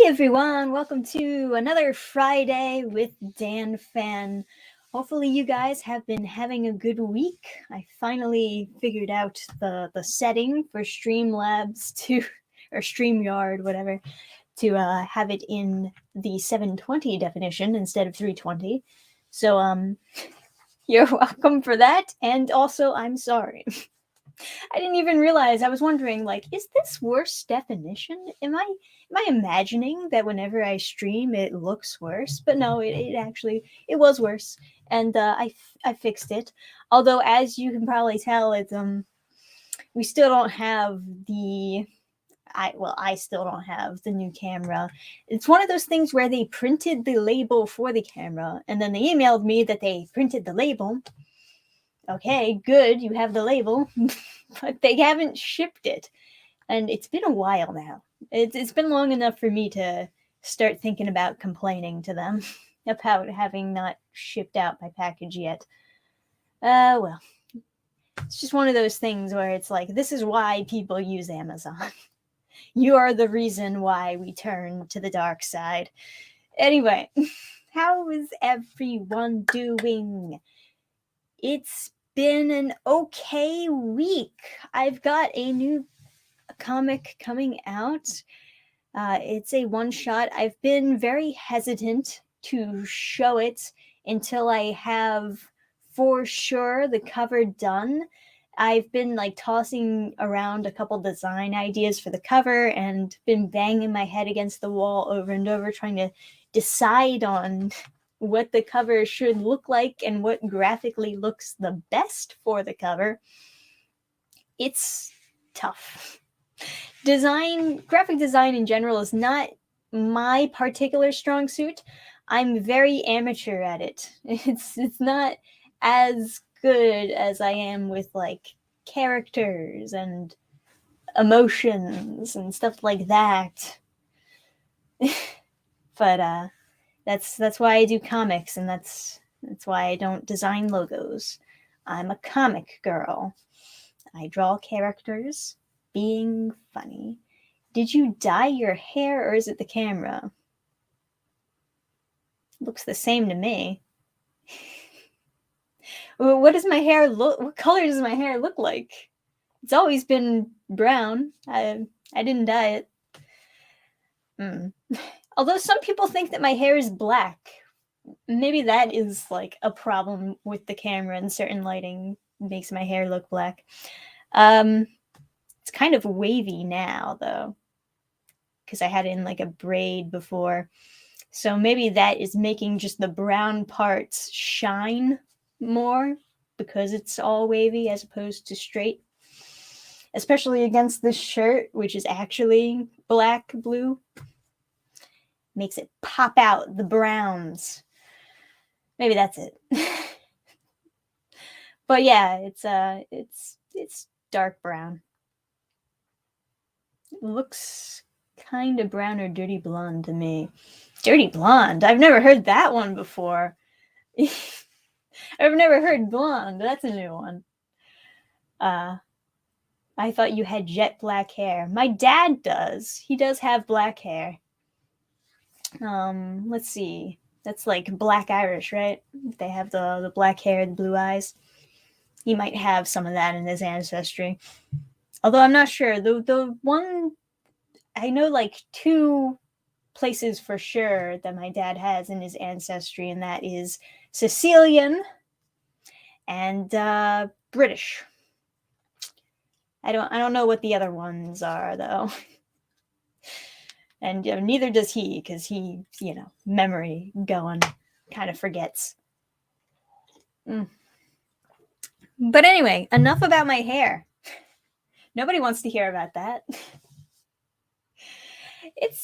everyone, welcome to another Friday with Dannphan. Hopefully you guys have been having a good week. I finally figured out the setting for Streamlabs to, or StreamYard, whatever, to have it in the 720 definition instead of 320. So you're welcome for that, and also I'm sorry. I didn't even realize. I was wondering, like, is this worse definition? Am I imagining that whenever I stream it looks worse? But no, it actually it was worse, and I fixed it. Although, as you can probably tell, it's we still don't have the. I still don't have the new camera. It's one of those things where they printed the label for the camera, and then they emailed me that they printed the label. Okay, good, you have the label, but they haven't shipped it. And it's been a while now. It's been long enough for me to start thinking about complaining to them about having not shipped out my package yet. Well, it's just one of those things where it's like, this is why people use Amazon. You are the reason why we turn to the dark side. Anyway, how is everyone doing? It's been an okay week. I've got a new comic coming out. It's a one-shot. I've been very hesitant to show it until I have for sure the cover done. I've been like tossing around a couple design ideas for the cover and been banging my head against the wall over and over trying to decide on what the cover should look like and what graphically looks the best for the cover. It's tough. Graphic design in general is not my particular strong suit. I'm very amateur at it. It's not as good as I am with like characters and emotions and stuff like that. But that's why I do comics, and that's why I don't design logos. I'm a comic girl. I draw characters being funny. Did you dye your hair, or is it the camera? Looks the same to me. What does my hair look? What color does my hair look like? It's always been brown. I didn't dye it. Although some people think that my hair is black. Maybe that is like a problem with the camera, and certain lighting makes my hair look black. It's kind of wavy now though, because I had it in like a braid before. So maybe that is making just the brown parts shine more because it's all wavy as opposed to straight. Especially against this shirt, which is actually black blue. Makes it pop out the browns. Maybe that's it. But yeah, it's dark brown. It looks kind of brown or dirty blonde to me. Dirty blonde? I've never heard that one before. I've never heard blonde. That's a new one. I thought you had jet black hair. My dad does. He does have black hair. Let's see. That's like black Irish, right? They have the black hair, the blue eyes. He might have some of that in his ancestry. Although I'm not sure. The one, I know like two places for sure that my dad has in his ancestry, and that is Sicilian and British. I don't know what the other ones are though. And neither does he, because he, memory going, kind of forgets. But anyway, enough about my hair. Nobody wants to hear about that. It's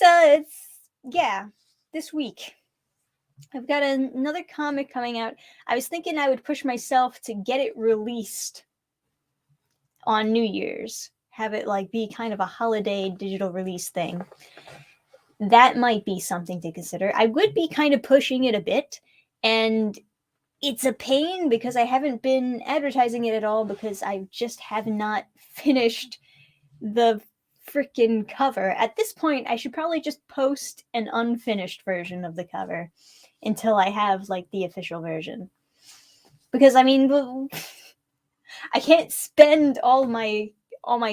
this week I've got another comic coming out. I was thinking I would push myself to get it released on New Year's. Have it like be kind of a holiday digital release thing. That might be something to consider. I would be kind of pushing it a bit, and it's a pain because I haven't been advertising it at all because I just have not finished the freaking cover. At this point, I should probably just post an unfinished version of the cover until I have like the official version. Because I mean, I can't spend all my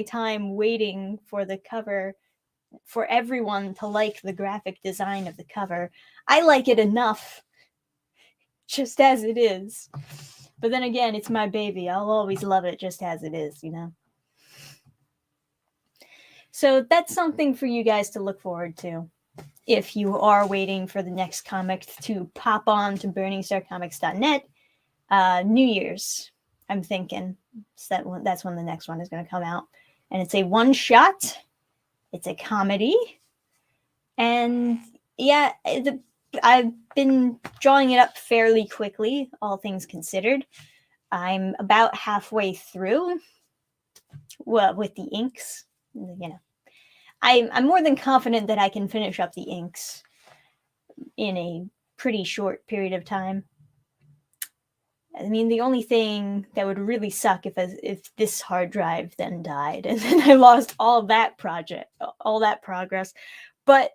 time waiting for the cover for everyone to like the graphic design of the cover. I like it enough just as it is. But then again, it's my baby. I'll always love it just as it is, you know? So that's something for you guys to look forward to if you are waiting for the next comic to pop on to burningstarcomics.net. New Year's, I'm thinking. So that's when the next one is going to come out. And it's a one-shot. It's a comedy. And yeah, I've been drawing it up fairly quickly, all things considered. I'm about halfway through. Well, with the inks, you know. I'm more than confident that I can finish up the inks in a pretty short period of time. I mean, the only thing that would really suck if this hard drive then died and then I lost all that progress. But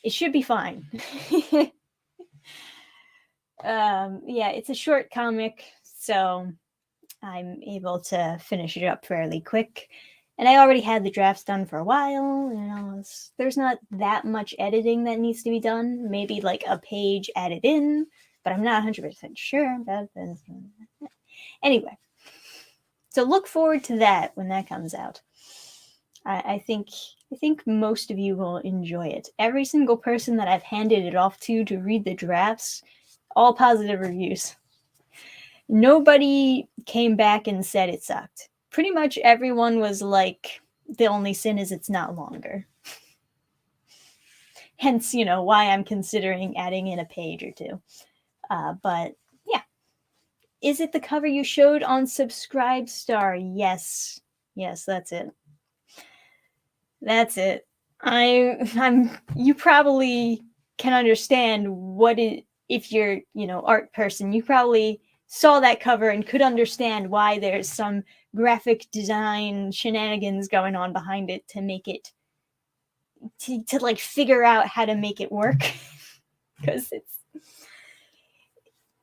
it should be fine. Yeah, it's a short comic, so I'm able to finish it up fairly quick. And I already had the drafts done for a while. You know, there's not that much editing that needs to be done. Maybe like a page added in, but I'm not 100% sure about this. Anyway, so look forward to that when that comes out. I think most of you will enjoy it. Every single person that I've handed it off to read the drafts, all positive reviews. Nobody came back and said it sucked. Pretty much everyone was like, the only sin is it's not longer. Hence, you know, why I'm considering adding in a page or two. But yeah. Is it the cover you showed on Subscribestar? Yes. Yes, that's it. That's it. You probably can understand what it, if you're, you know, art person, you probably saw that cover and could understand why there's some graphic design shenanigans going on behind it to make it to like figure out how to make it work. Because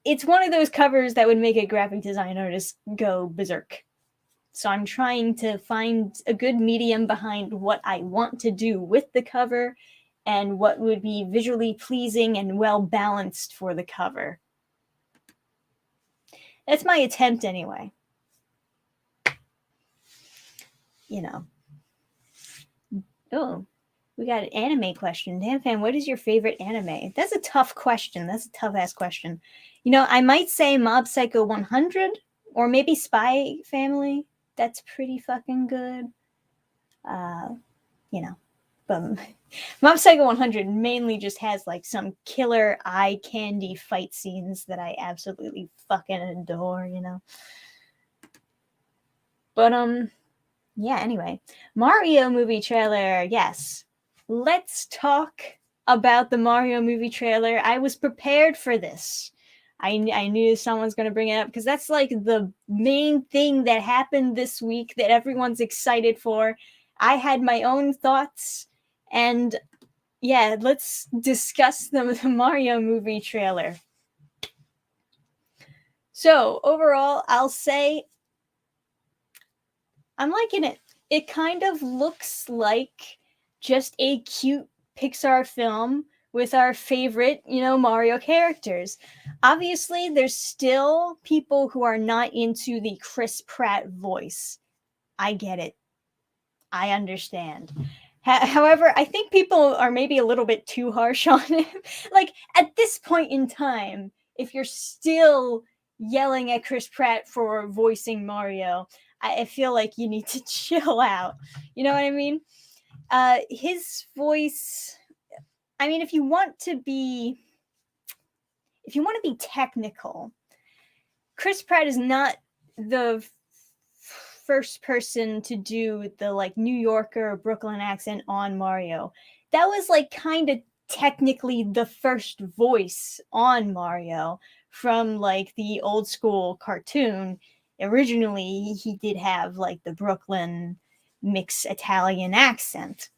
it's one of those covers that would make a graphic design artist go berserk. So I'm trying to find a good medium behind what I want to do with the cover and what would be visually pleasing and well balanced for the cover. That's my attempt anyway. You know. Oh, we got an anime question. Dannphan, what is your favorite anime? That's a tough question. That's a tough-ass question. You know, I might say Mob Psycho 100 or maybe Spy Family. That's pretty fucking good. You know, but Mob Psycho 100 mainly just has like some killer eye candy fight scenes that I absolutely fucking adore, you know. But yeah, anyway, Mario movie trailer. Yes. Let's talk about the Mario movie trailer. I was prepared for this. I knew someone's going to bring it up because that's like the main thing that happened this week that everyone's excited for. I had my own thoughts, and yeah, let's discuss the Mario movie trailer. So overall, I'll say I'm liking it. It kind of looks like just a cute Pixar film with our favorite, you know, Mario characters. Obviously, there's still people who are not into the Chris Pratt voice. I get it. I understand. However, I think people are maybe a little bit too harsh on him. Like, at this point in time, if you're still yelling at Chris Pratt for voicing Mario, I feel like you need to chill out. You know what I mean? His voice, I mean, if you want to be technical, Chris Pratt is not the first person to do the like New Yorker or Brooklyn accent on Mario. That was like kind of technically the first voice on Mario from like the old school cartoon. Originally, he did have like the Brooklyn mix Italian accent.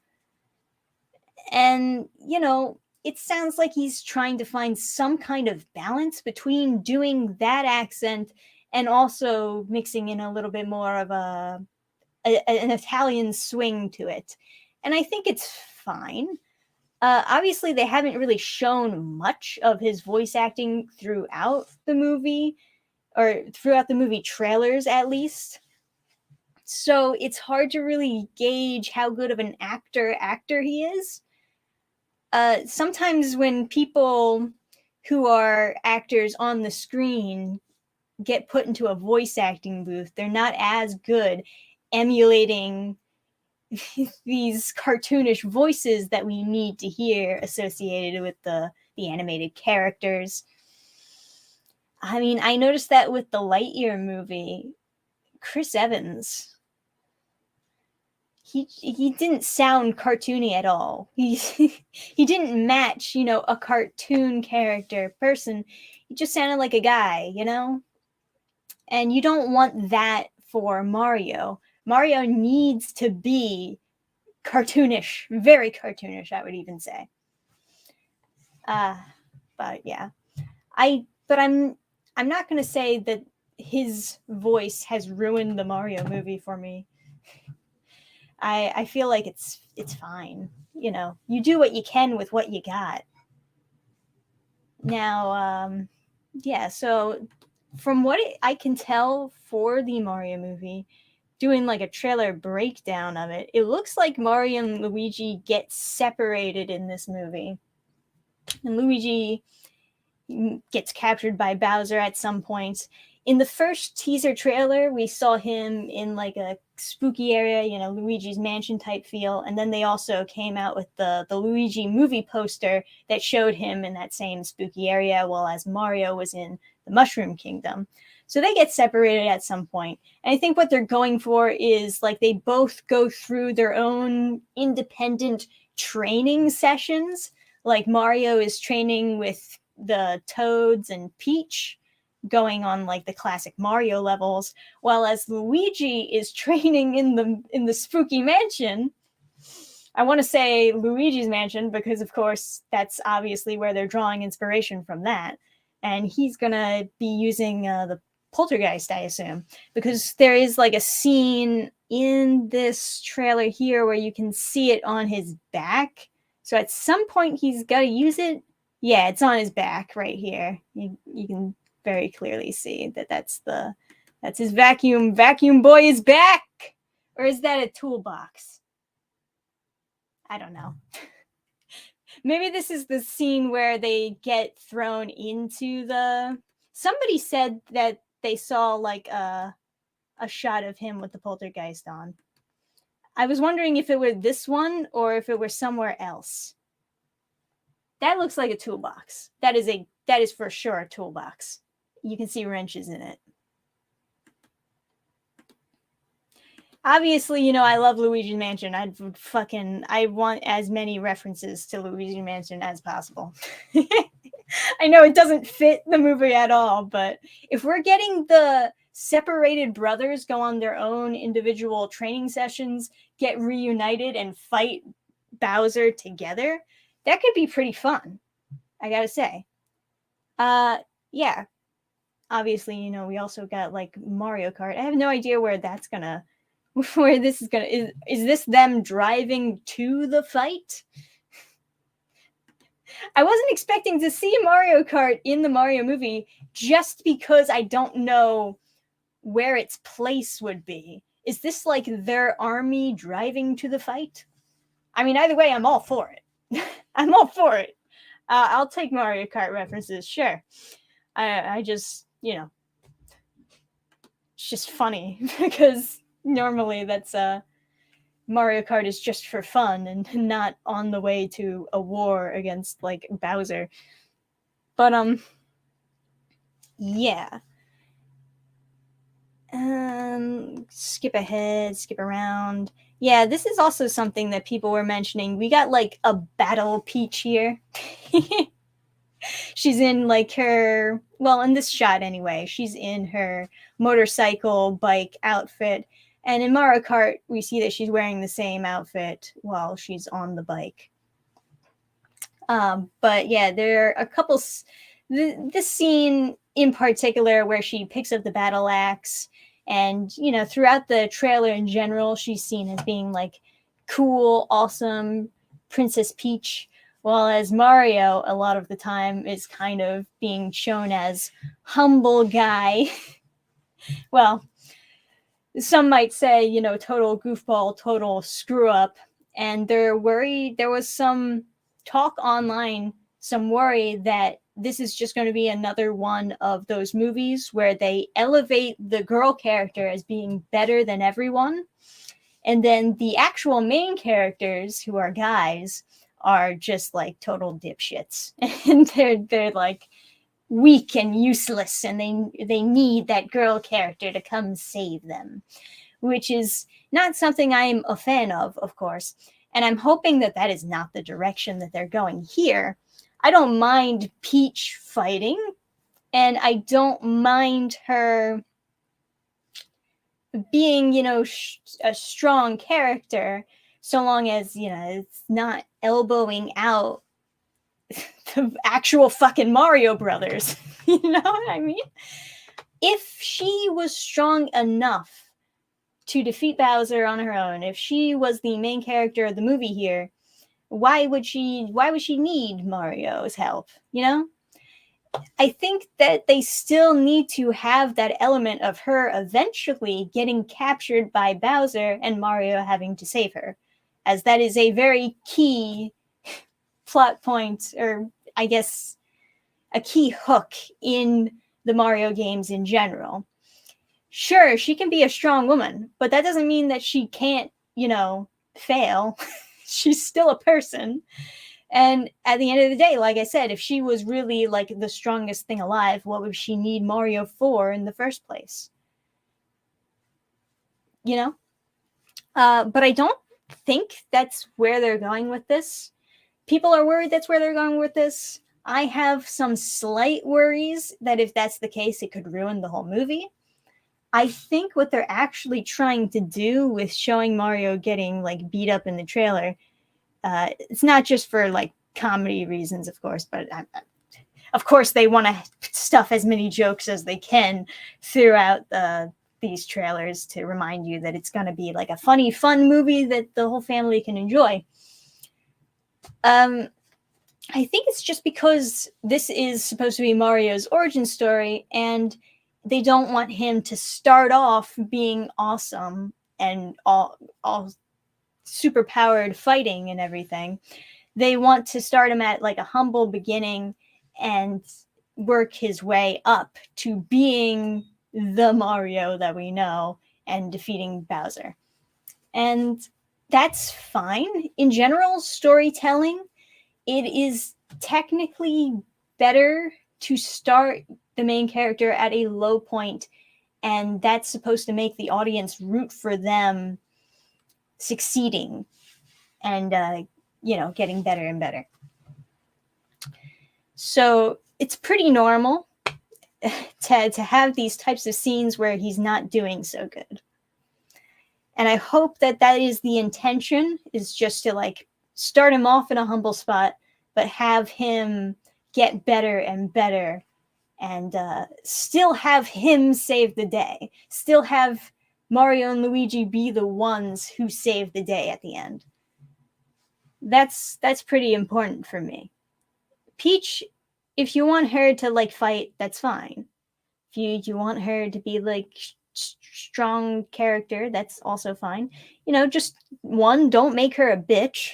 And, it sounds like he's trying to find some kind of balance between doing that accent and also mixing in a little bit more of an Italian swing to it. And I think it's fine. Obviously, they haven't really shown much of his voice acting throughout the movie, or throughout the movie trailers at least. So it's hard to really gauge how good of an actor he is. Sometimes when people who are actors on the screen get put into a voice acting booth, they're not as good emulating these cartoonish voices that we need to hear associated with the animated characters. I mean, I noticed that with the Lightyear movie, Chris Evans, he didn't sound cartoony at all. He didn't match, a cartoon character person. He just sounded like a guy, And you don't want that for Mario. Mario needs to be cartoonish, very cartoonish, I would even say. But yeah, I'm not going to say that his voice has ruined the Mario movie for me. I feel like it's fine. You do what you can with what you got. Now, yeah, so from what I can tell for the Mario movie, doing like a trailer breakdown of it, it looks like Mario and Luigi get separated in this movie. And Luigi gets captured by Bowser at some point. In the first teaser trailer, we saw him in like a spooky area, Luigi's Mansion type feel. And then they also came out with the Luigi movie poster that showed him in that same spooky area, while as Mario was in the Mushroom Kingdom. So they get separated at some point. And I think what they're going for is like they both go through their own independent training sessions. Like Mario is training with the Toads and Peach, going on like the classic Mario levels, while as Luigi is training in the spooky mansion. I want to say Luigi's Mansion because, of course, that's obviously where they're drawing inspiration from that. And he's going to be using the poltergeist, I assume, because there is like a scene in this trailer here where you can see it on his back. So at some point he's got to use it. Yeah, it's on his back right here. You can very clearly see that that's his vacuum. Vacuum boy is back. Or is that a toolbox? I don't know. Maybe this is the scene where they get thrown into the... Somebody said that they saw like a shot of him with the poltergeist on. I was wondering if it were this one or if it were somewhere else. That looks like a toolbox. That is for sure a toolbox. You can see wrenches in it. Obviously, I love Luigi's Mansion. I want as many references to Luigi's Mansion as possible. I know it doesn't fit the movie at all, but if we're getting the separated brothers go on their own individual training sessions, get reunited, and fight Bowser together, that could be pretty fun, I gotta say. Yeah. Obviously, we also got like Mario Kart. I have no idea where this is gonna... Is this them driving to the fight? I wasn't expecting to see Mario Kart in the Mario movie just because I don't know where its place would be. Is this like their army driving to the fight? I mean, either way, I'm all for it. I'm all for it. I'll take Mario Kart references, sure. I just, it's just funny because normally that's Mario Kart is just for fun and not on the way to a war against like Bowser. But yeah. Skip ahead, skip around. Yeah, this is also something that people were mentioning. We got like a Battle Peach here. She's in like her, well, in this shot anyway, she's in her motorcycle bike outfit. And in Mario Kart, we see that she's wearing the same outfit while she's on the bike. But yeah, there are a couple. This scene in particular where she picks up the battle axe, and you know, throughout the trailer in general, she's seen as being like cool, awesome Princess Peach, while as Mario, a lot of the time, is kind of being shown as humble guy. Well, some might say, you know, total goofball, total screw up. And they're worried. There was some talk online, some worry that this is just going to be another one of those movies where they elevate the girl character as being better than everyone. And then the actual main characters, who are guys, are just like total dipshits. And they're like weak and useless, and they need that girl character to come save them, which is not something I'm a fan of course. And I'm hoping that that is not the direction that they're going here. I don't mind Peach fighting, and I don't mind her being, you know, a strong character, so long as, you know, it's not elbowing out the actual fucking Mario Brothers. You know what I mean? If she was strong enough to defeat Bowser on her own, if she was the main character of the movie here, why would she need Mario's help, you know? I think that they still need to have that element of her eventually getting captured by Bowser and Mario having to save her, as that is a very key plot point, or I guess a key hook in the Mario games in general. Sure, she can be a strong woman, but that doesn't mean that she can't, you know, fail. She's still a person. And at the end of the day, like I said, if she was really like the strongest thing alive, what would she need Mario for in the first place? You know? But I don't think that's where they're going with this. People are worried that's where they're going with this. I have some slight worries that if that's the case, it could ruin the whole movie. I think what they're actually trying to do with showing Mario getting like beat up in the trailer, it's not just for like comedy reasons, of course, but of course they want to stuff as many jokes as they can throughout these trailers to remind you that it's going to be like a funny, fun movie that the whole family can enjoy. I think it's just because this is supposed to be Mario's origin story, and they don't want him to start off being awesome and all super powered fighting and everything. They want to start him at like a humble beginning and work his way up to being the Mario that we know and defeating Bowser. And that's fine. In general, storytelling, it is technically better to start the main character at a low point, and that's supposed to make the audience root for them succeeding and you know, getting better and better. So it's pretty normal to have these types of scenes where he's not doing so good. And I hope that that is the intention, is just to like start him off in a humble spot, but have him get better and better, and still have him save the day. Still have Mario and Luigi be the ones who save the day at the end. That's pretty important for me. Peach, if you want her to like fight, that's fine. If you want her to be like strong character, that's also fine. You know, just one, don't make her a bitch.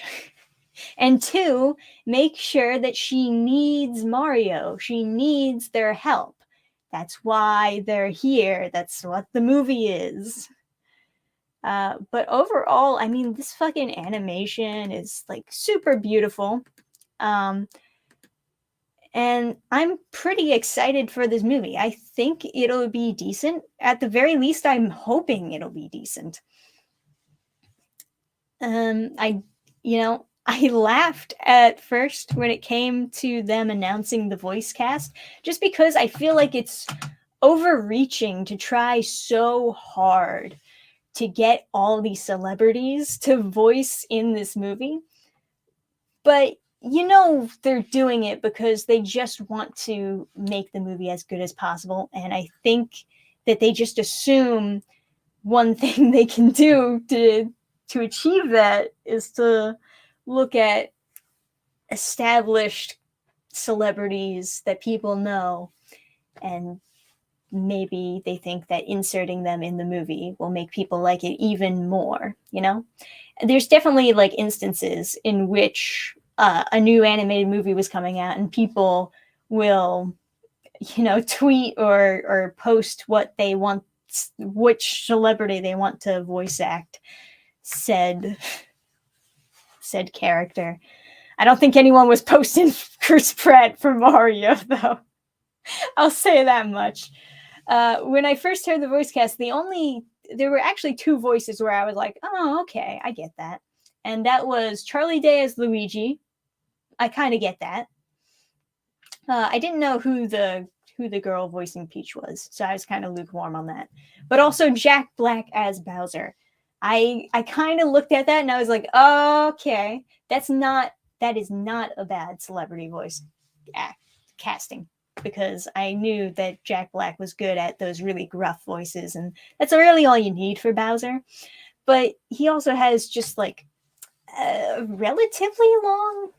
And two, make sure that she needs Mario. She needs their help. That's why they're here. That's what the movie is. But overall, I mean, this fucking animation is like super beautiful. And I'm pretty excited for this movie. I think it'll be decent. At the very least, I'm hoping it'll be decent. I laughed at first when it came to them announcing the voice cast, just because I feel like it's overreaching to try so hard to get all these celebrities to voice in this movie. But you know they're doing it because they just want to make the movie as good as possible. And I think that they just assume one thing they can do to achieve that is to look at established celebrities that people know, and maybe they think that inserting them in the movie will make people like it even more, you know? There's definitely like instances in which a new animated movie was coming out and people will, you know, tweet or post what they want, which celebrity they want to voice act said character. I don't think anyone was posting Chris Pratt for Mario, though. I'll say that much. When I first heard the voice cast, there were actually two voices where I was like, oh, okay, I get that. And that was Charlie Day as Luigi. I kind of get that. I didn't know who the girl voicing Peach was, so I was kind of lukewarm on that. But also Jack Black as Bowser. I kind of looked at that and I was like, okay, that is not a bad celebrity voice casting, because I knew that Jack Black was good at those really gruff voices, and that's really all you need for Bowser. But he also has just like a relatively long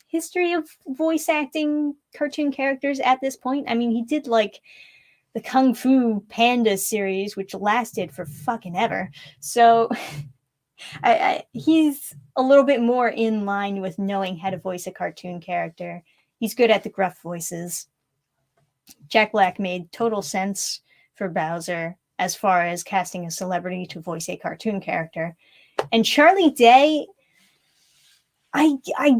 history of voice acting cartoon characters at this point. I mean, he did like the Kung Fu Panda series, which lasted for fucking ever. So he's a little bit more in line with knowing how to voice a cartoon character. He's good at the gruff voices. Jack Black made total sense for Bowser as far as casting a celebrity to voice a cartoon character. And Charlie Day, I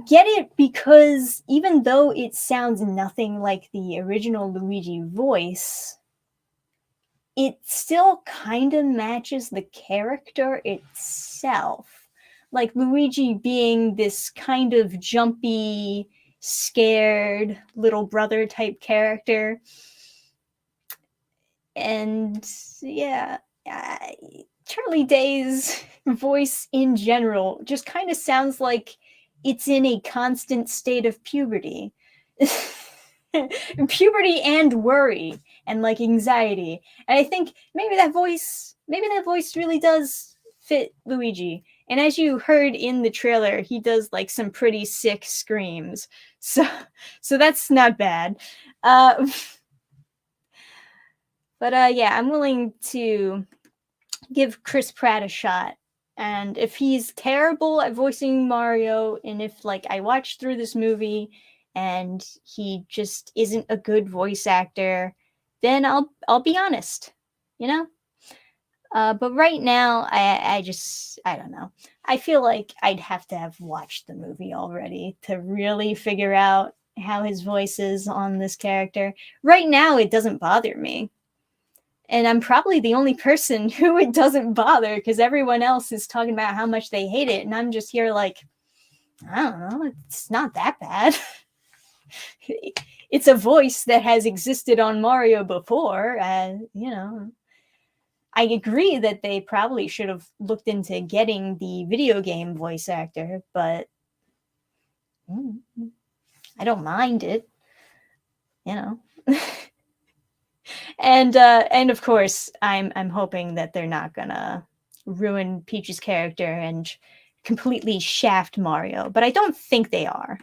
get it, because even though it sounds nothing like the original Luigi voice, it still kind of matches the character itself. Like Luigi being this kind of jumpy, scared little brother type character. And yeah, Charlie Day's voice in general just kind of sounds like it's in a constant state of puberty. Puberty and worry and like anxiety. And I think maybe that voice really does fit Luigi. And as you heard in the trailer, he does like some pretty sick screams. So that's not bad. But yeah, I'm willing to give Chris Pratt a shot. And if he's terrible at voicing Mario, and if like I watched through this movie and he just isn't a good voice actor, then I'll be honest, you know? But right now, I don't know. I feel like I'd have to have watched the movie already to really figure out how his voice is on this character. Right now, it doesn't bother me. And I'm probably the only person who it doesn't bother, because everyone else is talking about how much they hate it. And I'm just here like, I don't know, it's not that bad. It's a voice that has existed on Mario before. You know, I agree that they probably should have looked into getting the video game voice actor, but I don't mind it, you know. And of course, I'm hoping that they're not gonna ruin Peach's character and completely shaft Mario, but I don't think they are.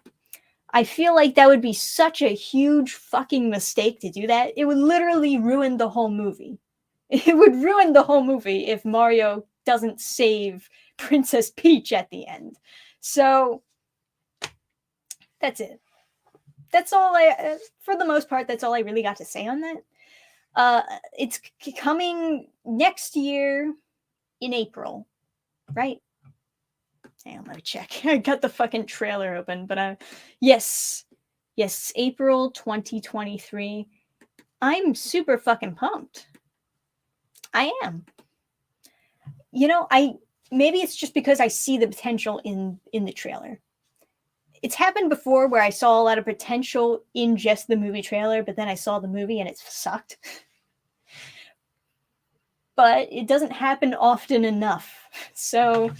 I feel like that would be such a huge fucking mistake to do that. It would literally ruin the whole movie. It would ruin the whole movie if Mario doesn't save Princess Peach at the end. So that's it. That's all for the most part, that's all I really got to say on that. It's coming next year in April, right? Hang on, let me check. I got the fucking trailer open, but yes, April 2023. I'm super fucking pumped. I am. You know, maybe it's just because I see the potential in the trailer. It's happened before where I saw a lot of potential in just the movie trailer, but then I saw the movie and it sucked. but it doesn't happen often enough. So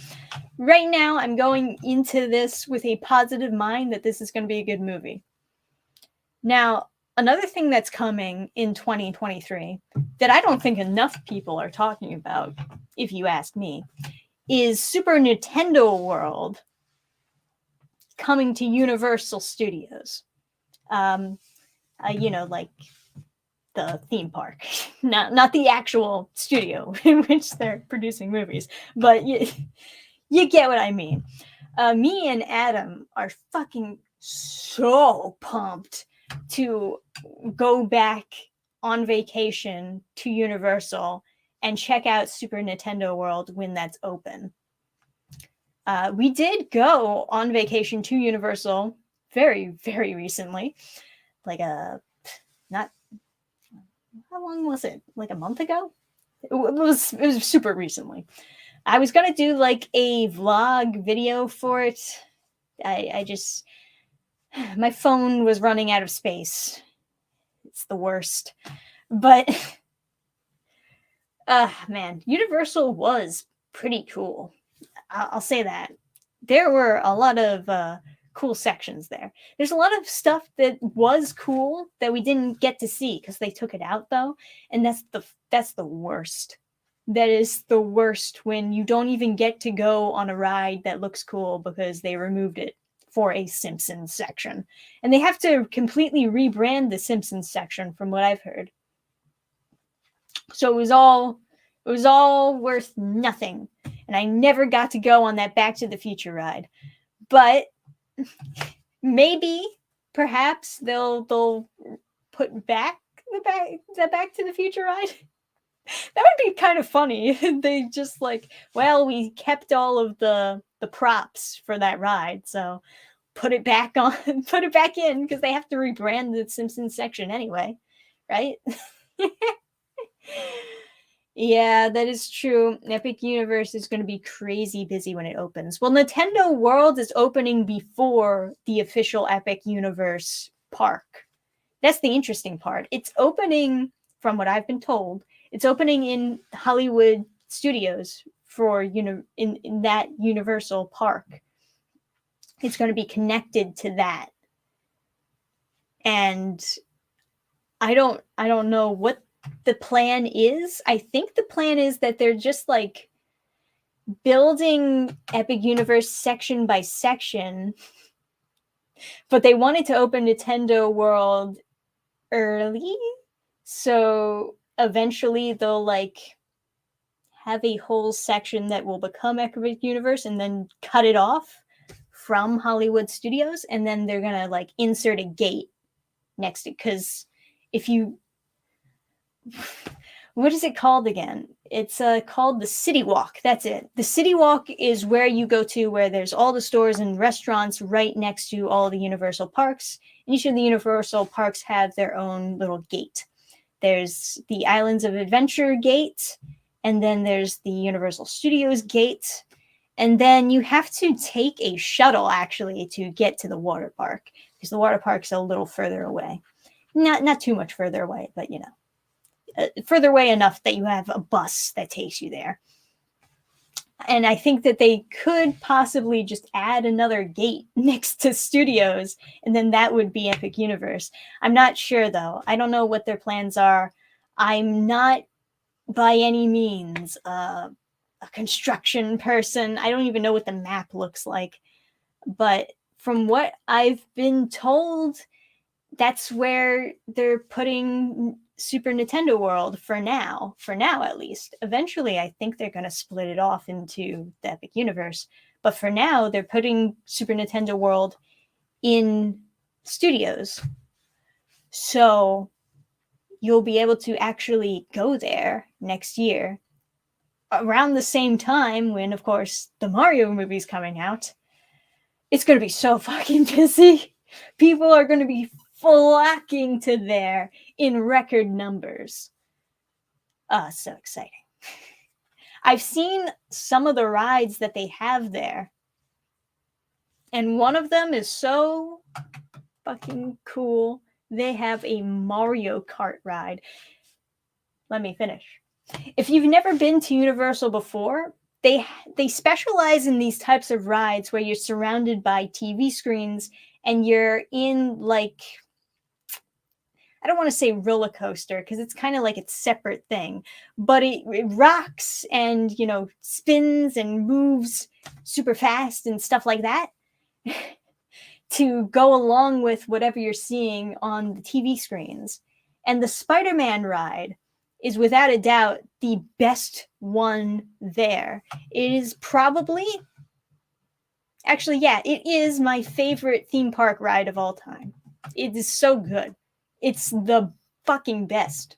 right now I'm going into this with a positive mind that this is going to be a good movie. Now, another thing that's coming in 2023 that I don't think enough people are talking about, if you ask me, is Super Nintendo World coming to Universal Studios. Like the theme park, not the actual studio in which they're producing movies, but you get what I mean. Me and Adam are fucking so pumped to go back on vacation to Universal and check out Super Nintendo World when that's open. We did go on vacation to Universal very, very recently, like not how long was it? Like a month ago? It was super recently. I was gonna do like a vlog video for it. I just my phone was running out of space. It's the worst. But man, Universal was pretty cool. I'll say that. There were a lot of cool sections there. There's a lot of stuff that was cool that we didn't get to see because they took it out though, and that's the worst. That is the worst when you don't even get to go on a ride that looks cool because they removed it for a Simpsons section. And they have to completely rebrand the Simpsons section from what I've heard. So it was all worth nothing. And I never got to go on that Back to the Future ride. But maybe, perhaps they'll put back the Back to the Future ride. That would be kind of funny. They just like, well, we kept all of the props for that ride, so put it back in because they have to rebrand the Simpsons section anyway, right? Yeah, that is true. Epic Universe is going to be crazy busy when it opens. Well, Nintendo World is opening before the official Epic Universe park. That's the interesting part. It's opening, from what I've been told, it's opening in Hollywood Studios for in that Universal park. It's going to be connected to that. And I don't know what the plan is. I think the plan is that they're just like building Epic Universe section by section, but they wanted to open Nintendo World early, so eventually they'll like have a whole section that will become Epic Universe and then cut it off from Hollywood Studios, and then they're gonna like insert a gate next to it. Because if you what is it called again? It's called the City Walk. That's it. The City Walk is where you go to where there's all the stores and restaurants right next to all the Universal parks. And each of the Universal parks have their own little gate. There's the Islands of Adventure gate, and then there's the Universal Studios gate. And then you have to take a shuttle actually to get to the water park, because the water park's a little further away. Not too much further away, but you know, further away enough that you have a bus that takes you there. And I think that they could possibly just add another gate next to studios, and then that would be Epic Universe. I'm not sure though. I don't know what their plans are. I'm not by any means a construction person. I don't even know what the map looks like. But from what I've been told, that's where they're putting Super Nintendo World for now at least. Eventually, I think they're going to split it off into the Epic Universe. But for now, they're putting Super Nintendo World in studios. So you'll be able to actually go there next year around the same time when, of course, the Mario movie's coming out. It's going to be so fucking busy. People are going to be flocking to there in record numbers. So exciting. I've seen some of the rides that they have there, and one of them is so fucking cool. They have a Mario Kart ride. Let me finish. If you've never been to Universal before, they specialize in these types of rides where you're surrounded by TV screens and you're in like, I don't want to say roller coaster because it's kind of like its separate thing, but it rocks and, you know, spins and moves super fast and stuff like that to go along with whatever you're seeing on the TV screens. And the Spider-Man ride is without a doubt the best one there. It is probably, actually, yeah, it is my favorite theme park ride of all time. It is so good. It's the fucking best.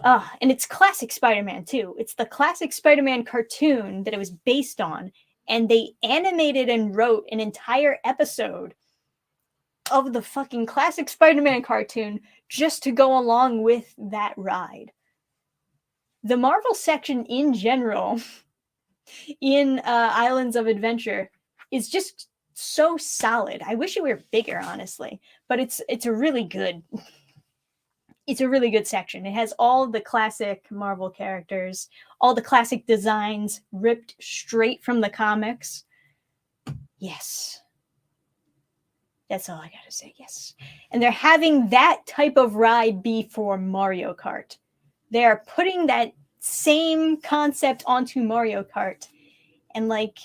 And it's classic Spider-Man too. It's the classic Spider-Man cartoon that it was based on, and they animated and wrote an entire episode of the fucking classic Spider-Man cartoon just to go along with that ride. The Marvel section in general in Islands of Adventure is just so solid. I wish it were bigger, honestly, but it's a really good section. It has all the classic Marvel characters, all the classic designs ripped straight from the comics. Yes. That's all I gotta say. Yes. And they're having that type of ride be for Mario Kart. They're putting that same concept onto Mario Kart. And like,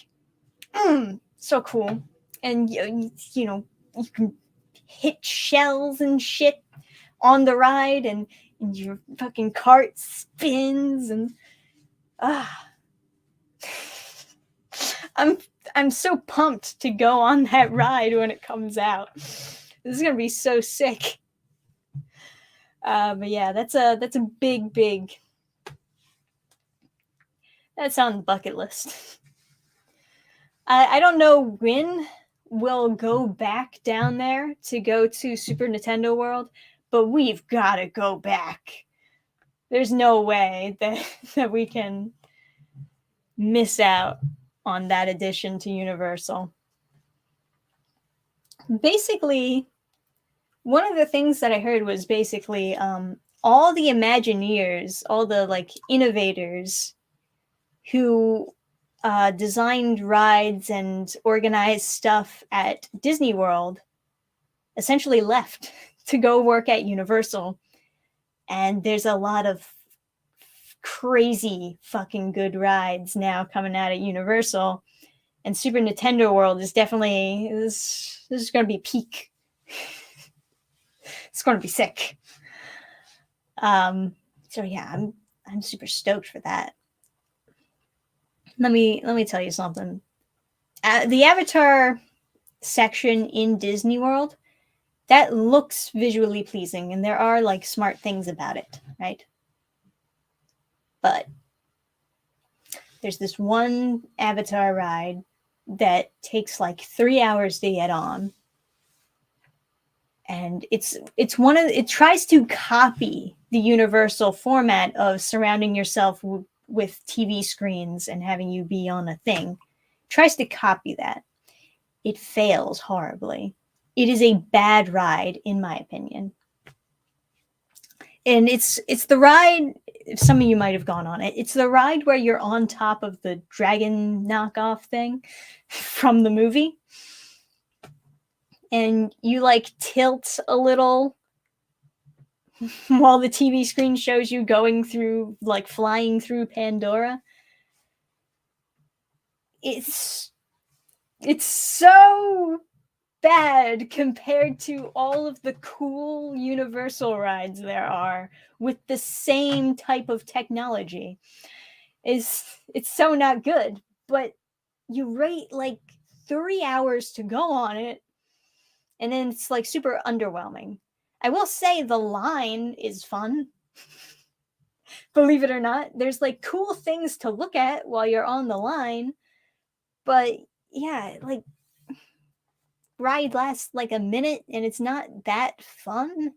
so cool. And, you know, you can hit shells and shit on the ride, and your fucking cart spins, and I'm so pumped to go on that ride when it comes out. This is gonna be so sick. But yeah, that's a big. That's on the bucket list. I don't know when we'll go back down there to go to Super Nintendo World, but we've got to go back. There's no way that we can miss out on that addition to Universal. Basically, one of the things that I heard was basically all the Imagineers, all the like innovators who designed rides and organized stuff at Disney World essentially left to go work at Universal. And there's a lot of crazy fucking good rides now coming out at Universal. And Super Nintendo World is definitely, this is going to be peak. It's going to be sick. So yeah, I'm super stoked for that. Let me tell you something. The Avatar section in Disney World, that looks visually pleasing, and there are like smart things about it, right? But there's this one Avatar ride that takes like 3 hours to get on, and it tries to copy the Universal format of surrounding yourself with TV screens and having you be on a thing. It tries to copy that. It fails horribly. It is a bad ride, in my opinion. And it's the ride, some of you might have gone on it. It's the ride where you're on top of the dragon knockoff thing from the movie. And you like tilt a little while the TV screen shows you going through, like flying through Pandora. It's so bad compared to all of the cool Universal rides there are with the same type of technology. It's so not good, but you wait like 3 hours to go on it, and then it's like super underwhelming. I will say the line is fun. Believe it or not, there's like cool things to look at while you're on the line, but yeah, like ride lasts like a minute and it's not that fun.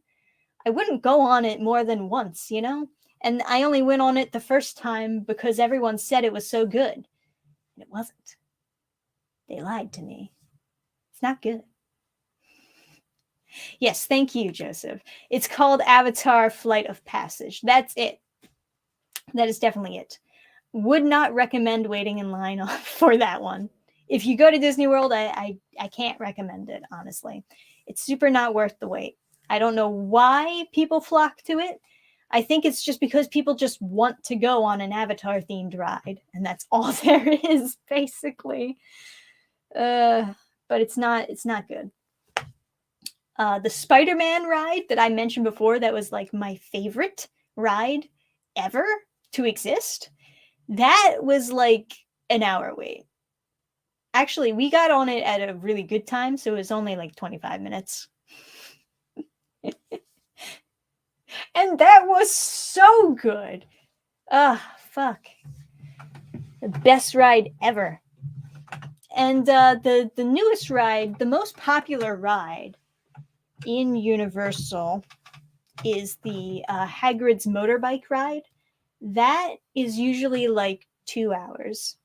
I wouldn't go on it more than once, you know? And I only went on it the first time because everyone said it was so good. And it wasn't. They lied to me. It's not good. Yes, thank you, Joseph. It's called Avatar Flight of Passage. That's it. That is definitely it. Would not recommend waiting in line for that one. If you go to Disney World, I can't recommend it, honestly. It's super not worth the wait. I don't know why people flock to it. I think it's just because people just want to go on an Avatar themed ride, and that's all there is, basically. But it's not good. The Spider-Man ride that I mentioned before, that was like my favorite ride ever to exist, that was like an hour wait. Actually, we got on it at a really good time, so it was only like 25 minutes. And that was so good. Fuck. The best ride ever. And the newest ride, the most popular ride in Universal, is the Hagrid's motorbike ride. That is usually like 2 hours.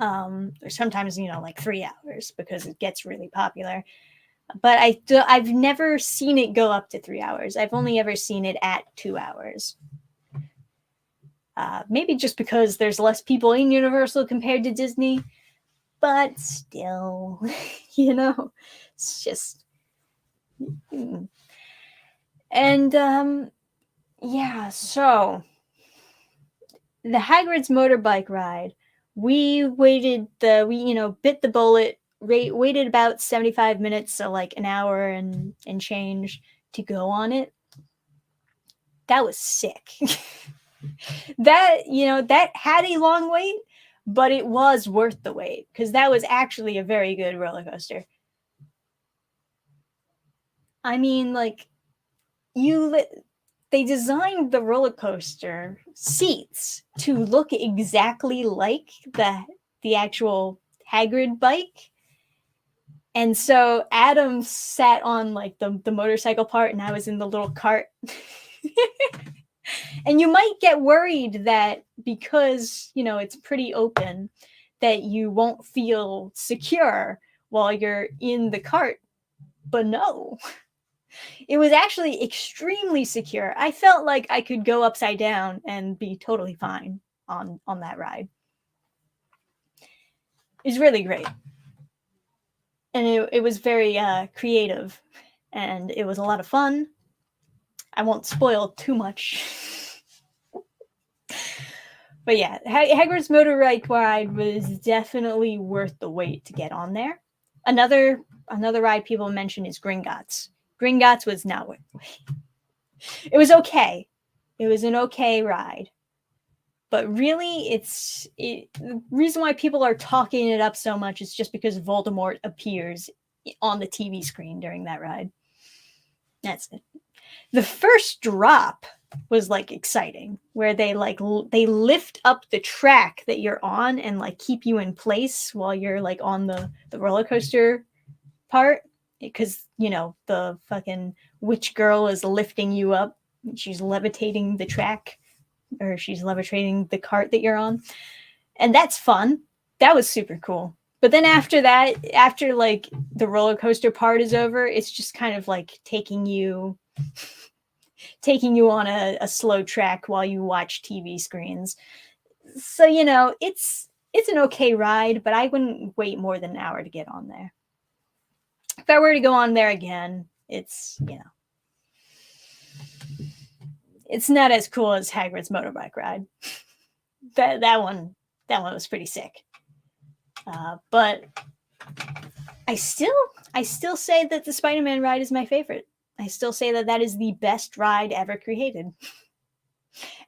Or sometimes, like 3 hours, because it gets really popular. But I've never seen it go up to 3 hours. I've only ever seen it at 2 hours. Maybe just because there's less people in Universal compared to Disney, but still, it's just. And yeah, so the Hagrid's motorbike ride, we bit the bullet, waited about 75 minutes, so like an hour and change to go on it. That was sick. That had a long wait, but it was worth the wait, because that was actually a very good roller coaster. I mean, like, they designed the roller coaster seats to look exactly like the actual Hagrid bike. And so Adam sat on like the motorcycle part, and I was in the little cart. And you might get worried that because, it's pretty open, that you won't feel secure while you're in the cart. But no. It was actually extremely secure. I felt like I could go upside down and be totally fine on that ride. It was really great. And it was very creative, and it was a lot of fun. I won't spoil too much. But yeah, Hagrid's motorbike ride was definitely worth the wait to get on there. Another ride people mention is Gringotts. Gringotts was not worth the wait. It was okay. It was an okay ride. But really, the reason why people are talking it up so much is just because Voldemort appears on the TV screen during that ride. That's it. The first drop was like exciting, where they lift up the track that you're on and like keep you in place while you're like on the roller coaster part, because the fucking witch girl is lifting you up. She's levitating the track, or she's levitating the cart that you're on, and that's fun. That was super cool. But then after that, after like the roller coaster part is over, it's just kind of like taking you on a slow track while you watch TV screens. So, it's an okay ride, but I wouldn't wait more than an hour to get on there. If I were to go on there again, it's not as cool as Hagrid's motorbike ride. That one was pretty sick. But I still say that the Spider-Man ride is my favorite. I still say that is the best ride ever created.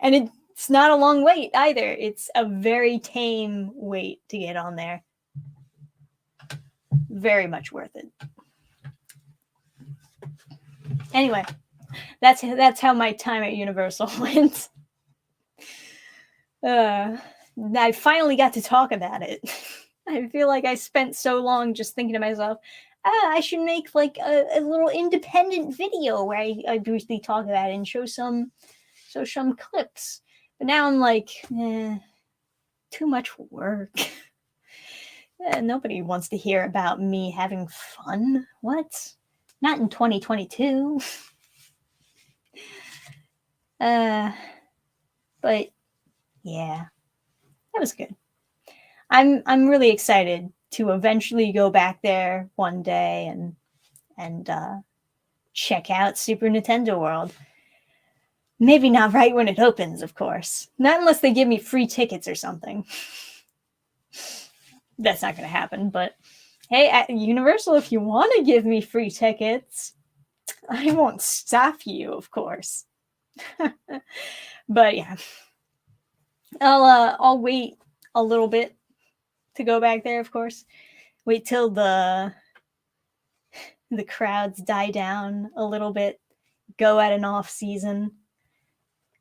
And it's not a long wait either. It's a very tame wait to get on there. Very much worth it. Anyway, that's how my time at Universal went. I finally got to talk about it. I feel like I spent so long just thinking to myself, I should make like a little independent video where I briefly talk about it and show some clips. But now I'm like, too much work. Nobody wants to hear about me having fun. What? Not in 2022. But yeah, that was good. I'm really excited to eventually go back there one day and check out Super Nintendo World. Maybe not right when it opens, of course. Not unless they give me free tickets or something. That's not going to happen, but hey, at Universal, if you want to give me free tickets, I won't stop you, of course. But yeah, I'll wait a little bit to go back there, of course. Wait till the crowds die down a little bit, go at an off season,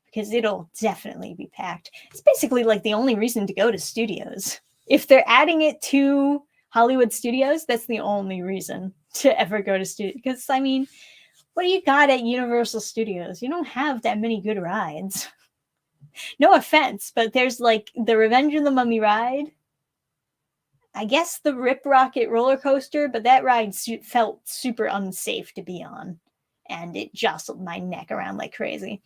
because it'll definitely be packed. It's basically like the only reason to go to studios. If they're adding it to Hollywood Studios, that's the only reason to ever go to studios. Because, I mean, what do you got at Universal Studios? You don't have that many good rides. No offense, but there's like the Revenge of the Mummy ride. I guess the Rip Rocket roller coaster, but that ride felt super unsafe to be on. And it jostled my neck around like crazy.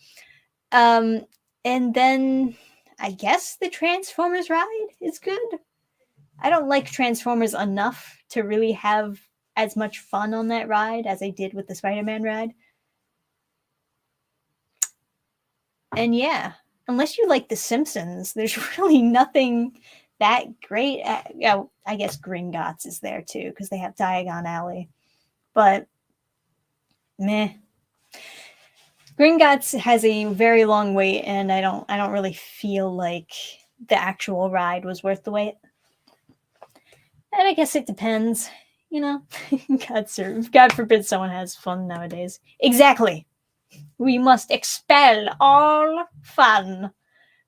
And then I guess the Transformers ride is good. I don't like Transformers enough to really have as much fun on that ride as I did with the Spider-Man ride. And yeah, unless you like The Simpsons, there's really nothing that great. I guess Gringotts is there too, because they have Diagon Alley. But meh. Gringotts has a very long wait, and I don't really feel like the actual ride was worth the wait. And I guess it depends, you know. God forbid someone has fun nowadays. Exactly. We must expel all fun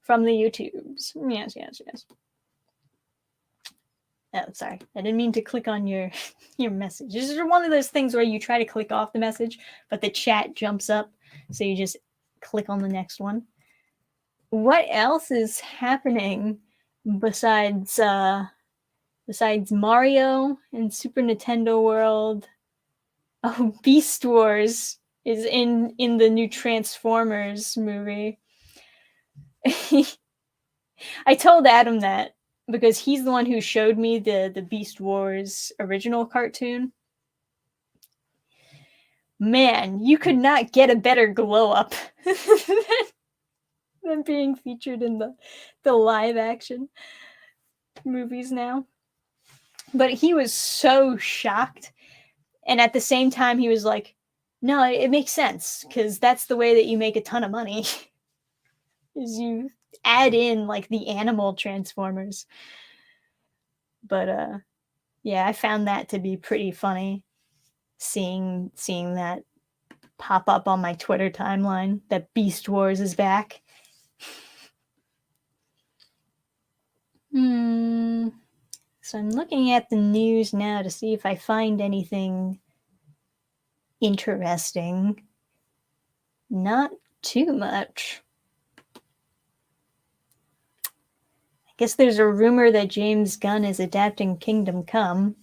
from the YouTubes. Yes. Oh, sorry. I didn't mean to click on your message. This is one of those things where you try to click off the message, but the chat jumps up, so you just click on the next one. What else is happening besides Mario and Super Nintendo World? Oh, Beast Wars is in the new Transformers movie. I told Adam that because he's the one who showed me the Beast Wars original cartoon. Man, you could not get a better glow up than being featured in the live action movies now. But he was so shocked, and at the same time he was like, no, it makes sense, because that's the way that you make a ton of money is you add in like the animal Transformers. But yeah, I found that to be pretty funny, seeing that pop up on my Twitter timeline that Beast Wars is back. So I'm looking at the news now to see if I find anything interesting. Not too much. I guess there's a rumor that James Gunn is adapting Kingdom Come.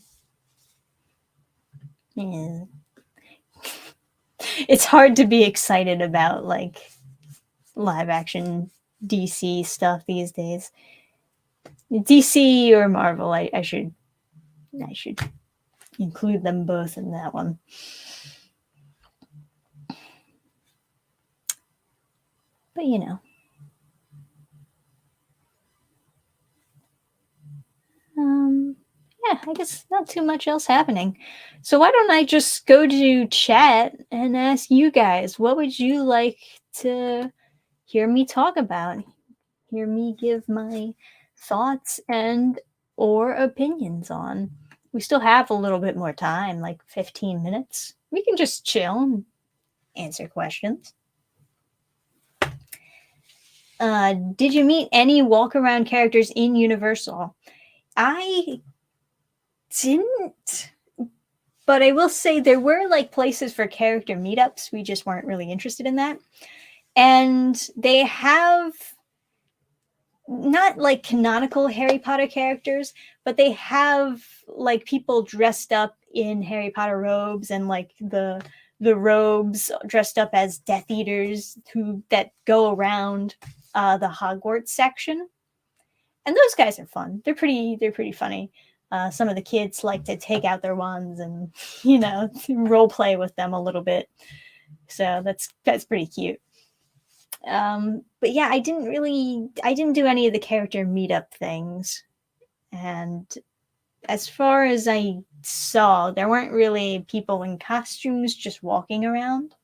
Yeah. It's hard to be excited about like live action DC stuff these days. DC or Marvel, I should include them both in that one. But you know. Yeah, I guess not too much else happening. So why don't I just go to chat and ask you guys, what would you like to hear me talk about? Hear me give my thoughts and or opinions on. We still have a little bit more time, like 15 minutes. We can just chill and answer questions. Did you meet any walk-around characters in Universal? I didn't, but I will say there were like places for character meetups. We just weren't really interested in that. And they have not like canonical Harry Potter characters, but they have like people dressed up in Harry Potter robes, and like the robes dressed up as Death Eaters that go around the Hogwarts section. And those guys are fun. They're pretty funny. Some of the kids like to take out their wands and, role play with them a little bit. So that's pretty cute. But yeah, I didn't do any of the character meetup things. And as far as I saw, there weren't really people in costumes just walking around.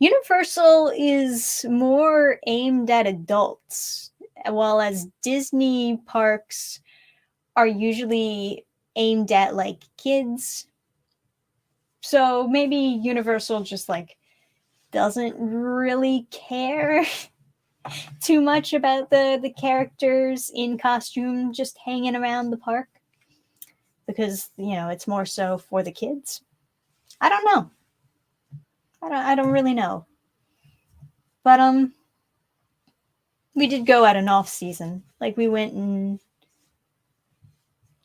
Universal is more aimed at adults, while as Disney parks are usually aimed at like kids. So maybe Universal just like doesn't really care too much about the characters in costume just hanging around the park, because it's more so for the kids. I don't know. I don't really know. But we did go at an off season. Like we went in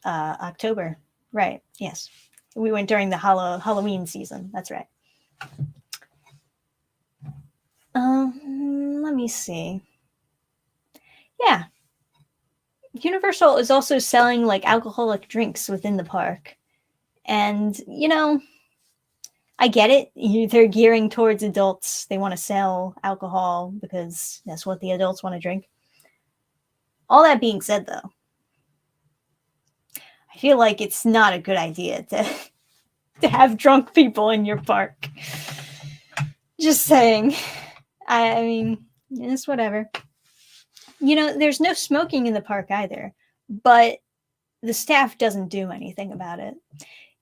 October. Right. Yes. We went during the Halloween season. That's right. Let me see. Yeah. Universal is also selling like alcoholic drinks within the park. And, I get it. They're gearing towards adults. They want to sell alcohol because that's what the adults want to drink. All that being said, though, I feel like it's not a good idea to have drunk people in your park. Just saying. I mean, it's whatever. There's no smoking in the park either, but the staff doesn't do anything about it.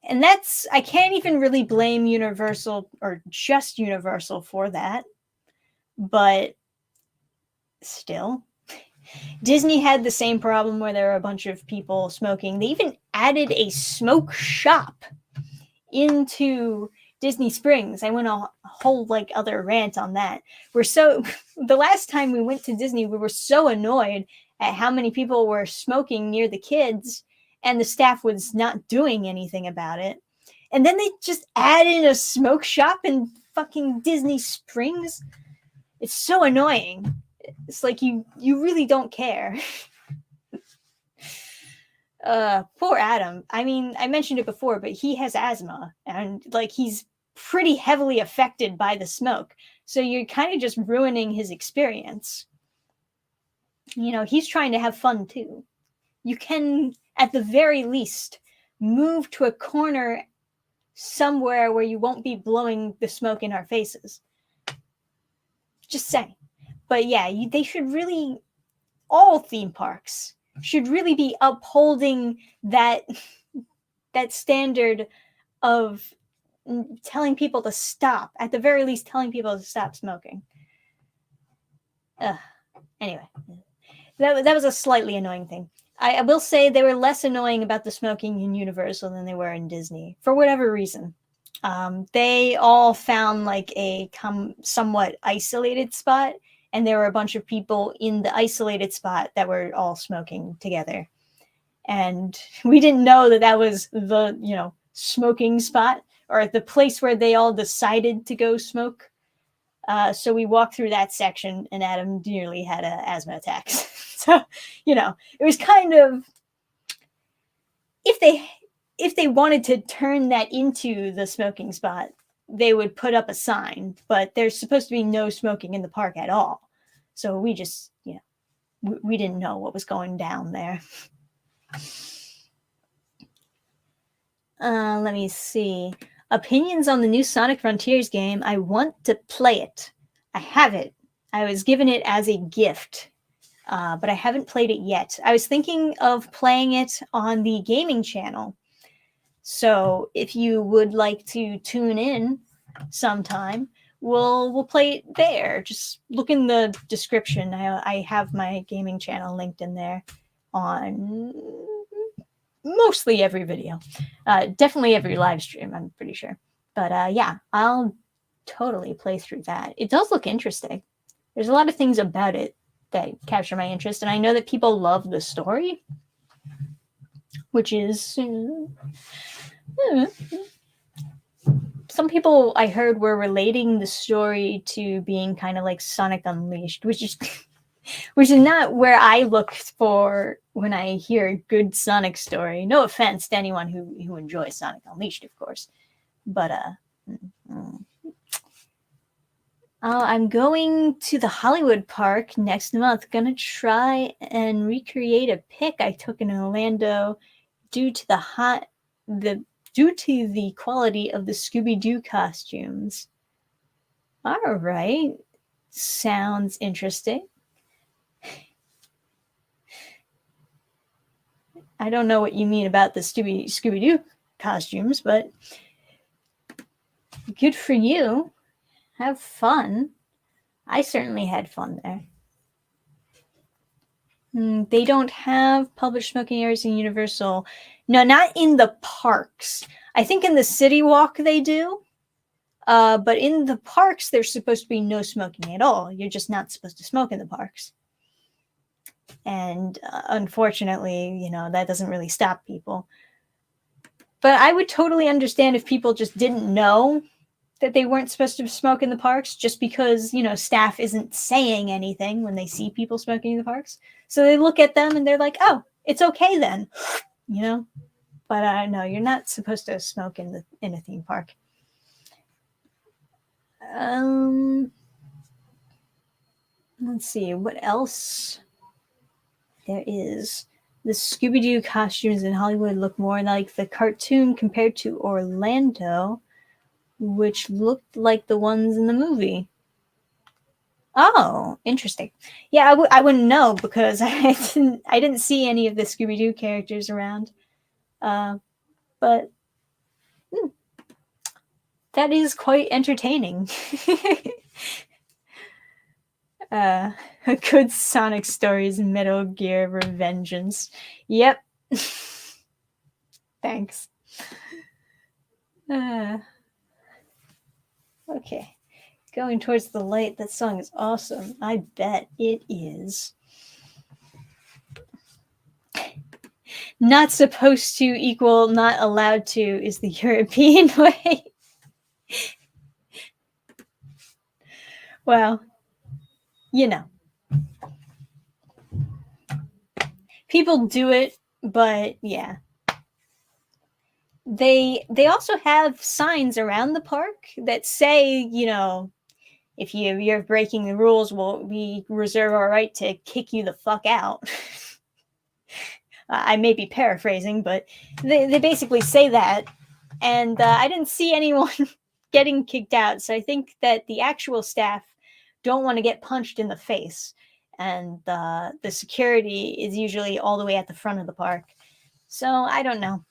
And I can't even really blame Universal or just Universal for that. But still, Disney had the same problem where there were a bunch of people smoking. They even added a smoke shop into Disney Springs. I went on a whole other rant on that. The last time we went to Disney, we were so annoyed at how many people were smoking near the kids, and the staff was not doing anything about it. And then they just add in a smoke shop in fucking Disney Springs. It's so annoying. It's like you really don't care. Poor Adam. I mean, I mentioned it before, but he has asthma, and he's pretty heavily affected by the smoke. So you're kind of just ruining his experience. He's trying to have fun too. You can, at the very least, move to a corner somewhere where you won't be blowing the smoke in our faces. Just saying. But yeah, they should really, all theme parks should really be upholding that standard of telling people to stop. At the very least, telling people to stop smoking. Anyway, that was a slightly annoying thing. I will say they were less annoying about the smoking in Universal than they were in Disney, for whatever reason. They all found a somewhat isolated spot, and there were a bunch of people in the isolated spot that were all smoking together. And we didn't know that was the, smoking spot, or the place where they all decided to go smoke. So we walked through that section, and Adam nearly had an asthma attack. So, it was kind of, if they wanted to turn that into the smoking spot, they would put up a sign, but there's supposed to be no smoking in the park at all. So we just, we didn't know what was going down there. Let me see. Opinions on the new Sonic Frontiers game. I want to play it. I have it. I was given it as a gift, but I haven't played it yet. I was thinking of playing it on the gaming channel. So if you would like to tune in sometime, we'll play it there. Just look in the description. I have my gaming channel linked in there on mostly every video. Definitely every live stream, I'm pretty sure. But yeah, I'll totally play through that. It does look interesting. There's a lot of things about it that capture my interest, and I know that people love the story, which is some people I heard were relating the story to being kind of like Sonic Unleashed, which is not where I look for when I hear a good Sonic story. No offense to anyone who enjoys Sonic Unleashed, of course, but I'm going to the Hollywood Park next month. Gonna try and recreate a pic I took in Orlando due to the quality of the Scooby-Doo costumes. All right. Sounds interesting. I don't know what you mean about the Scooby-Doo costumes, but good for you. Have fun. I certainly had fun there. They don't have public smoking areas in Universal. No, not in the parks. I think in the City Walk they do. But in the parks, there's supposed to be no smoking at all. You're just not supposed to smoke in the parks. And unfortunately, that doesn't really stop people. But I would totally understand if people just didn't know that they weren't supposed to smoke in the parks just because, staff isn't saying anything when they see people smoking in the parks. So they look at them and they're like, oh, it's okay then, But no, you're not supposed to smoke in a theme park. Let's see, what else there is. The Scooby-Doo costumes in Hollywood look more like the cartoon compared to Orlando, which looked like the ones in the movie. Oh, interesting. Yeah, I wouldn't know because I didn't see any of the Scooby-Doo characters around. But that is quite entertaining. A good Sonic story is Metal Gear Revengeance. Yep. Thanks. Okay. Going towards the light. That song is awesome. I bet it is. Not supposed to equal not allowed to is the European way. Well, people do it, but yeah. They also have signs around the park that say, if you're breaking the rules, we reserve our right to kick you the fuck out. I may be paraphrasing, but they basically say that. And I didn't see anyone getting kicked out. So I think that the actual staff don't want to get punched in the face. And the security is usually all the way at the front of the park. So I don't know.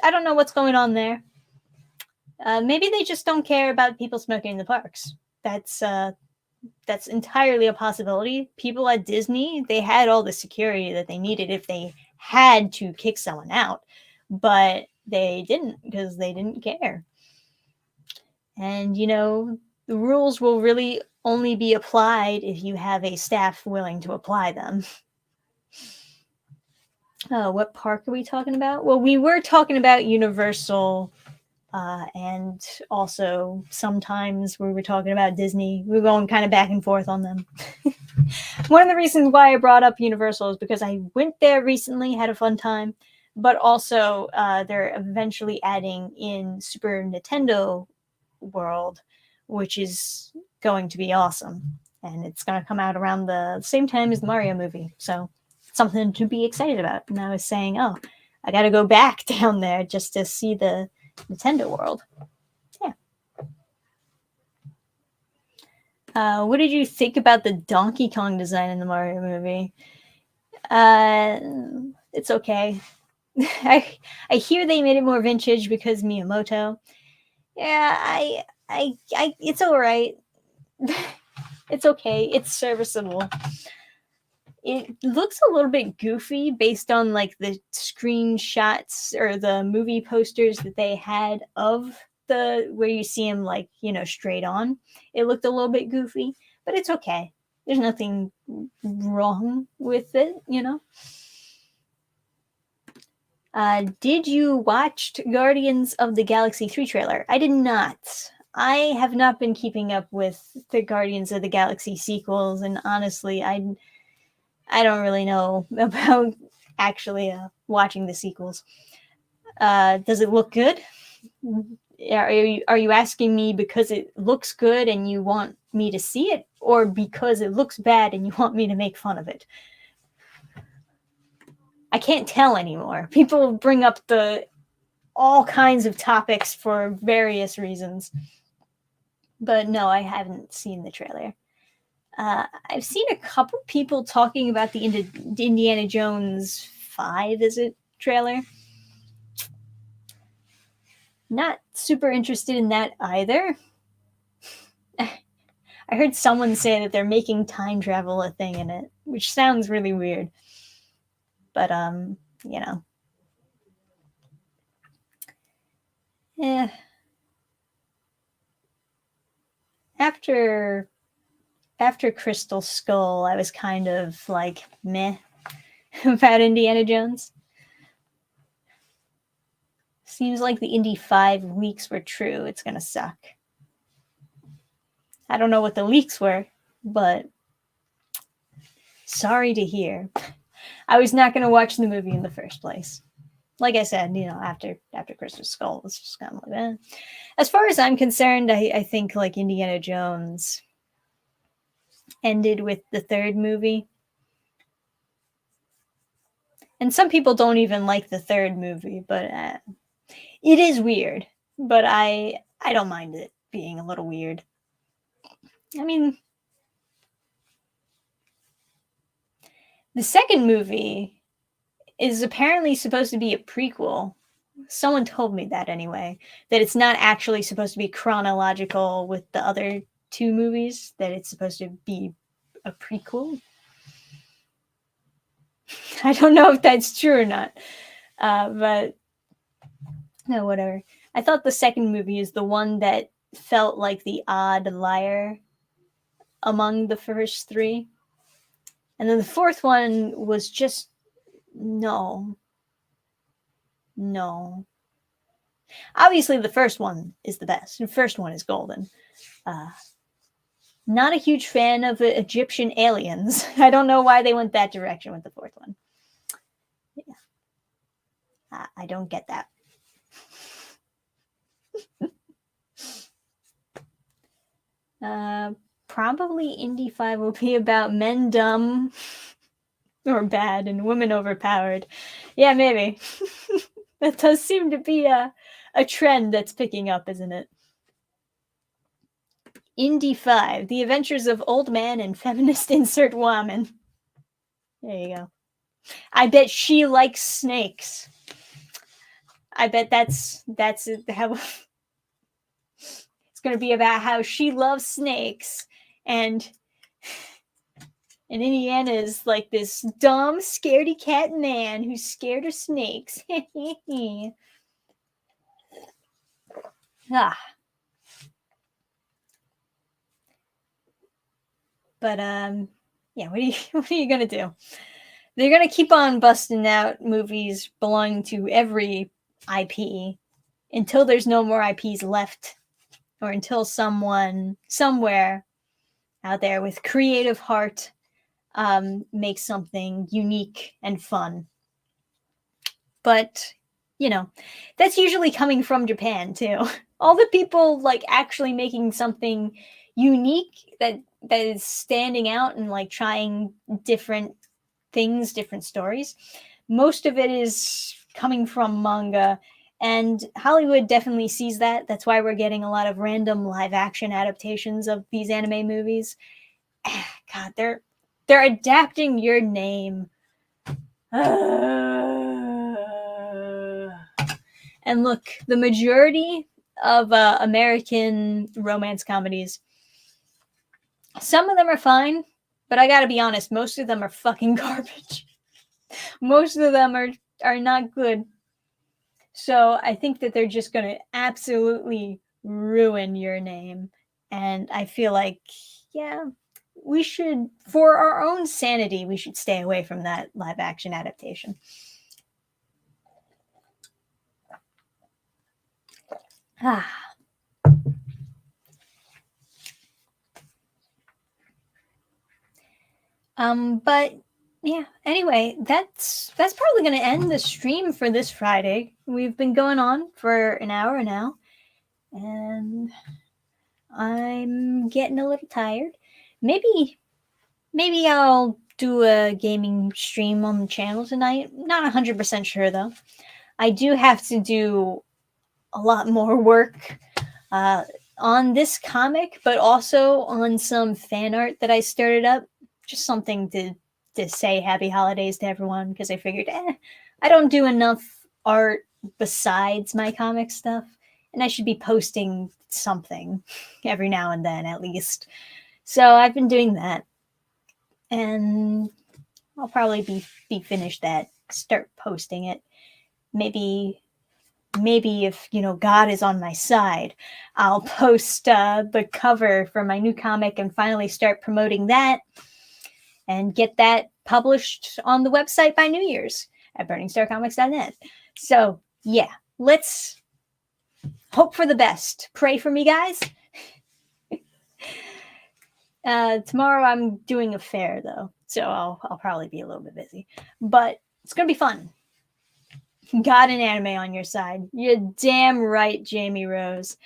I don't know what's going on there. Maybe they just don't care about people smoking in the parks. That's entirely a possibility. People at Disney, they had all the security that they needed if they had to kick someone out, but they didn't because they didn't care. And the rules will really only be applied if you have a staff willing to apply them. What park are we talking about? Well, we were talking about Universal, and also sometimes we were talking about Disney. We were going kind of back and forth on them. One of the reasons why I brought up Universal is because I went there recently, had a fun time, but also they're eventually adding in Super Nintendo World, which is going to be awesome. And it's going to come out around the same time as the Mario movie. So something to be excited about. And I was saying, oh, I got to go back down there just to see the Nintendo World. Yeah. What did you think about the Donkey Kong design in the Mario movie? It's okay. I hear they made it more vintage because Miyamoto. Yeah, I it's all right. It's okay. It's serviceable. It looks a little bit goofy based on like the screenshots or the movie posters that they had of where you see him like, straight on. It looked a little bit goofy, but it's okay. There's nothing wrong with it, Did you watch Guardians of the Galaxy 3 trailer? I did not. I have not been keeping up with the Guardians of the Galaxy sequels, and honestly, I don't really know about actually watching the sequels. Does it look good? Are you asking me because it looks good and you want me to see it, or because it looks bad and you want me to make fun of it? I can't tell anymore. People bring up all kinds of topics for various reasons. But no, I haven't seen the trailer. I've seen a couple people talking about the Indiana Jones 5, is it, trailer? Not super interested in that either. I heard someone say that they're making time travel a thing in it, which sounds really weird. But, you know. Eh. After Crystal Skull, I was kind of like meh about Indiana Jones. Seems like the Indy 5 leaks were true. It's gonna suck. I don't know what the leaks were, but sorry to hear. I was not gonna watch the movie in the first place. Like I said, after Crystal Skull, it's just kind of like that. As far as I'm concerned, I think like Indiana Jones ended with the third movie. And some people don't even like the third movie, but it is weird. But I don't mind it being a little weird. I mean, the second movie is apparently supposed to be a prequel. Someone told me that anyway, that it's not actually supposed to be chronological with the other two movies, that it's supposed to be a prequel. I don't know if that's true or not, but no, whatever. I thought the second movie is the one that felt like the odd liar among the first three. And then the fourth one was just no. Obviously, the first one is the best. The first one is golden. Not a huge fan of Egyptian aliens. I don't know why they went that direction with the fourth one. Yeah. I don't get that. Probably Indy 5 will be about men dumb or bad and women overpowered. Yeah, maybe. That does seem to be a trend that's picking up, isn't it? Indy 5, The Adventures of Old Man and Feminist Insert Woman. There you go. I bet she likes snakes. I bet that's how it's going to be about how she loves snakes, and Indiana is like this dumb, scaredy cat man who's scared of snakes. But yeah, what are you gonna do? They're gonna keep on busting out movies belonging to every IP until there's no more IPs left, or until someone somewhere out there with creative heart makes something unique and fun. But that's usually coming from Japan too. All the people like actually making something unique that is standing out and like trying different things, different stories. Most of it is coming from manga, and Hollywood definitely sees that. That's why we're getting a lot of random live action adaptations of these anime movies. God, they're adapting Your Name. And look, the majority of American romance comedies, some of them are fine, but I gotta be honest, most of them are fucking garbage. Most of them are not good. So I think that they're just gonna absolutely ruin Your Name. And I feel like, yeah, we should, for our own sanity, we should stay away from that live action adaptation. But yeah, anyway, that's probably going to end the stream for this Friday. We've been going on for an hour now, and I'm getting a little tired. Maybe I'll do a gaming stream on the channel tonight. Not 100% sure though. I do have to do a lot more work on this comic, but also on some fan art that I started up. Just something to say happy holidays to everyone, because I figured, I don't do enough art besides my comic stuff, and I should be posting something every now and then at least. So I've been doing that, and I'll probably be finished that, start posting it. Maybe if God is on my side, I'll post the cover for my new comic and finally start promoting that and get that published on the website by New Year's at burningstarcomics.net. So yeah, let's hope for the best. Pray for me, guys. Tomorrow I'm doing a fair though, so I'll probably be a little bit busy, but it's gonna be fun. Got an anime on your side. You're damn right, Jamie Rose.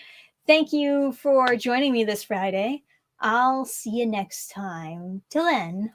Thank you for joining me this Friday. I'll see you next time. Till then,